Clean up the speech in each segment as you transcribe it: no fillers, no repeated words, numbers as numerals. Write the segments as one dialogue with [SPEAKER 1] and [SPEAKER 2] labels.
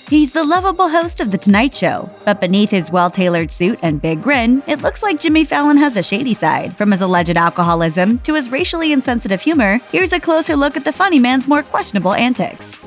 [SPEAKER 1] He's the lovable host of The Tonight Show, but beneath his well-tailored suit and big grin, it looks like Jimmy Fallon has a shady side. From his alleged alcoholism to his racially insensitive humor, here's a closer look at the funny man's more questionable antics.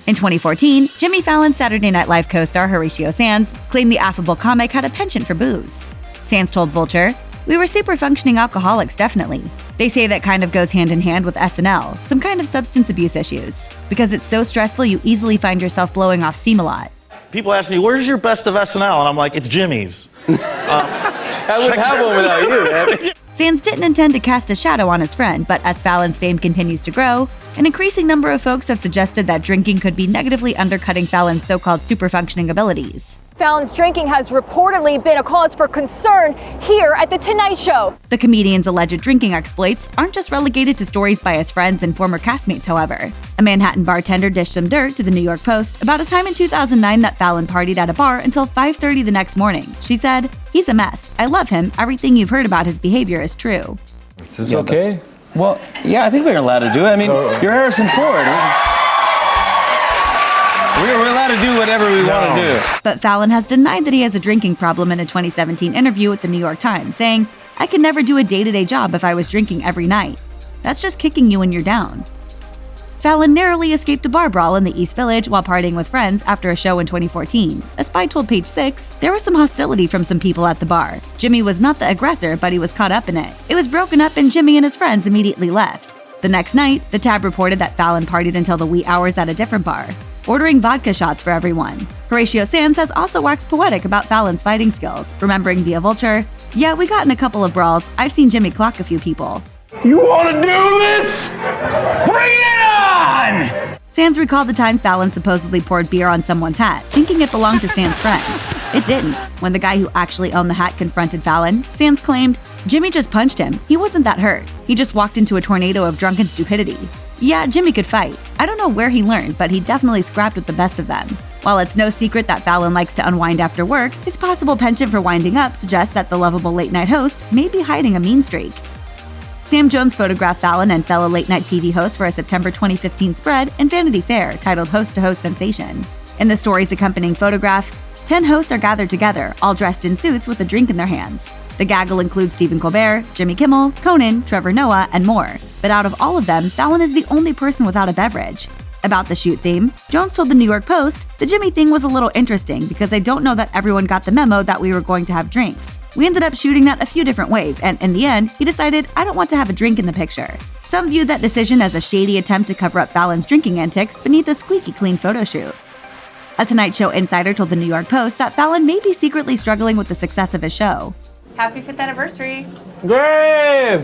[SPEAKER 1] In 2014, Jimmy Fallon's Saturday Night Live co-star Horatio Sanz claimed the affable comic had a penchant for booze. Sanz told Vulture, "We were super-functioning alcoholics, definitely. They say that kind of goes hand in hand with SNL, some kind of substance abuse issues. Because it's so stressful, you easily find yourself blowing off steam a lot."
[SPEAKER 2] People ask me, "Where's your best of SNL?" And I'm like, "It's Jimmy's."
[SPEAKER 3] I wouldn't have one without you, man.
[SPEAKER 1] Sanz didn't intend to cast a shadow on his friend, but as Fallon's fame continues to grow, an increasing number of folks have suggested that drinking could be negatively undercutting Fallon's so-called super-functioning abilities.
[SPEAKER 4] Fallon's drinking has reportedly been a cause for concern here at The Tonight Show.
[SPEAKER 1] The comedian's alleged drinking exploits aren't just relegated to stories by his friends and former castmates, however. A Manhattan bartender dished some dirt to the New York Post about a time in 2009 that Fallon partied at a bar until 5:30 the next morning. She said, "He's a mess. I love him. Everything you've heard about his behavior is true."
[SPEAKER 3] Is this okay?
[SPEAKER 5] Well, yeah, I think we're allowed to do it. I mean, you're Harrison Ford. We're allowed to do whatever we want to do.
[SPEAKER 1] But Fallon has denied that he has a drinking problem in a 2017 interview with the New York Times, saying, "I could never do a day-to-day job if I was drinking every night. That's just kicking you when you're down." Fallon narrowly escaped a bar brawl in the East Village while partying with friends after a show in 2014. A spy told Page 6, there was some hostility from some people at the bar. Jimmy was not the aggressor, but he was caught up in it. It was broken up and Jimmy and his friends immediately left. The next night, the tab reported that Fallon partied until the wee hours at a different bar, ordering vodka shots for everyone. Horatio Sanz has also waxed poetic about Fallon's fighting skills, remembering via Vulture, "Yeah, we got in a couple of brawls. I've seen Jimmy clock a few people."
[SPEAKER 3] You want to do this? Bring it on!
[SPEAKER 1] Sanz recalled the time Fallon supposedly poured beer on someone's hat, thinking it belonged to Sanz's friend. It didn't. When the guy who actually owned the hat confronted Fallon, Sanz claimed, "Jimmy just punched him. He wasn't that hurt. He just walked into a tornado of drunken stupidity." Yeah, Jimmy could fight. I don't know where he learned, but he definitely scrapped with the best of them. While it's no secret that Fallon likes to unwind after work, his possible penchant for winding up suggests that the lovable late-night host may be hiding a mean streak. Sam Jones photographed Fallon and fellow late-night TV host for a September 2015 spread in Vanity Fair titled Host to Host Sensation. In the story's accompanying photograph, 10 hosts are gathered together, all dressed in suits with a drink in their hands. The gaggle includes Stephen Colbert, Jimmy Kimmel, Conan, Trevor Noah, and more. But out of all of them, Fallon is the only person without a beverage. About the shoot theme, Jones told the New York Post, "The Jimmy thing was a little interesting because I don't know that everyone got the memo that we were going to have drinks. We ended up shooting that a few different ways, and in the end, he decided, I don't want to have a drink in the picture." Some viewed that decision as a shady attempt to cover up Fallon's drinking antics beneath a squeaky clean photo shoot. A Tonight Show insider told the New York Post that Fallon may be secretly struggling with the success of his show.
[SPEAKER 6] Happy 5th anniversary.
[SPEAKER 3] Great!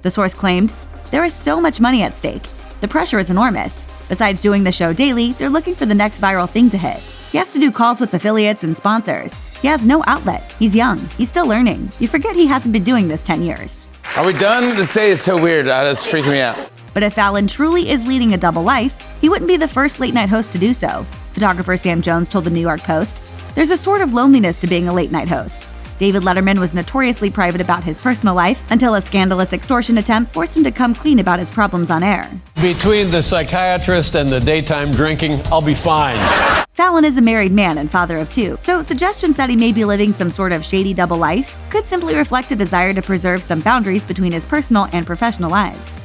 [SPEAKER 1] The source claimed, "There is so much money at stake. The pressure is enormous. Besides doing the show daily, they're looking for the next viral thing to hit. He has to do calls with affiliates and sponsors. He has no outlet. He's young. He's still learning. You forget he hasn't been doing this 10 years.
[SPEAKER 5] Are we done? This day is so weird. It's freaking me out.
[SPEAKER 1] But if Fallon truly is leading a double life, he wouldn't be the first late-night host to do so. Photographer Sam Jones told the New York Post, "There's a sort of loneliness to being a late-night host. David Letterman was notoriously private about his personal life until a scandalous extortion attempt forced him to come clean about his problems on air.
[SPEAKER 7] Between the psychiatrist and the daytime drinking, I'll be fine."
[SPEAKER 1] Fallon is a married man and father of 2, so suggestions that he may be living some sort of shady double life could simply reflect a desire to preserve some boundaries between his personal and professional lives.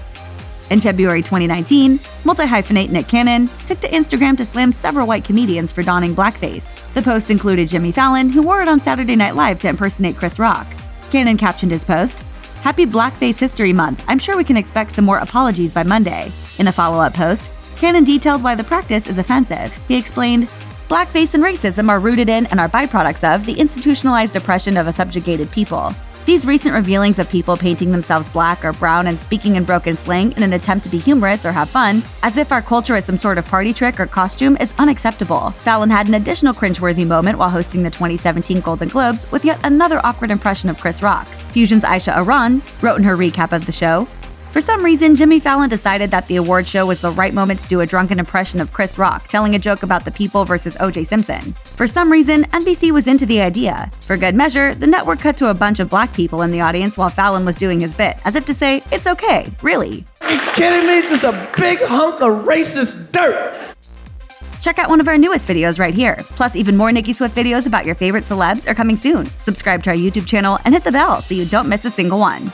[SPEAKER 1] In February 2019, multi-hyphenate Nick Cannon took to Instagram to slam several white comedians for donning blackface. The post included Jimmy Fallon, who wore it on Saturday Night Live to impersonate Chris Rock. Cannon captioned his post, "Happy Blackface History Month. I'm sure we can expect some more apologies by Monday." In a follow-up post, Cannon detailed why the practice is offensive. He explained, "Blackface and racism are rooted in and are byproducts of the institutionalized oppression of a subjugated people. These recent revealings of people painting themselves black or brown and speaking in broken slang in an attempt to be humorous or have fun, as if our culture is some sort of party trick or costume, is unacceptable." Fallon had an additional cringeworthy moment while hosting the 2017 Golden Globes with yet another awkward impression of Chris Rock. Fusion's Aisha Aran wrote in her recap of the show, "For some reason, Jimmy Fallon decided that the award show was the right moment to do a drunken impression of Chris Rock telling a joke about the people versus O.J. Simpson. For some reason, NBC was into the idea. For good measure, the network cut to a bunch of black people in the audience while Fallon was doing his bit, as if to say, it's okay, really."
[SPEAKER 3] You kidding me? Just a big hunk of racist dirt.
[SPEAKER 1] Check out one of our newest videos right here. Plus, even more Nicki Swift videos about your favorite celebs are coming soon. Subscribe to our YouTube channel and hit the bell so you don't miss a single one.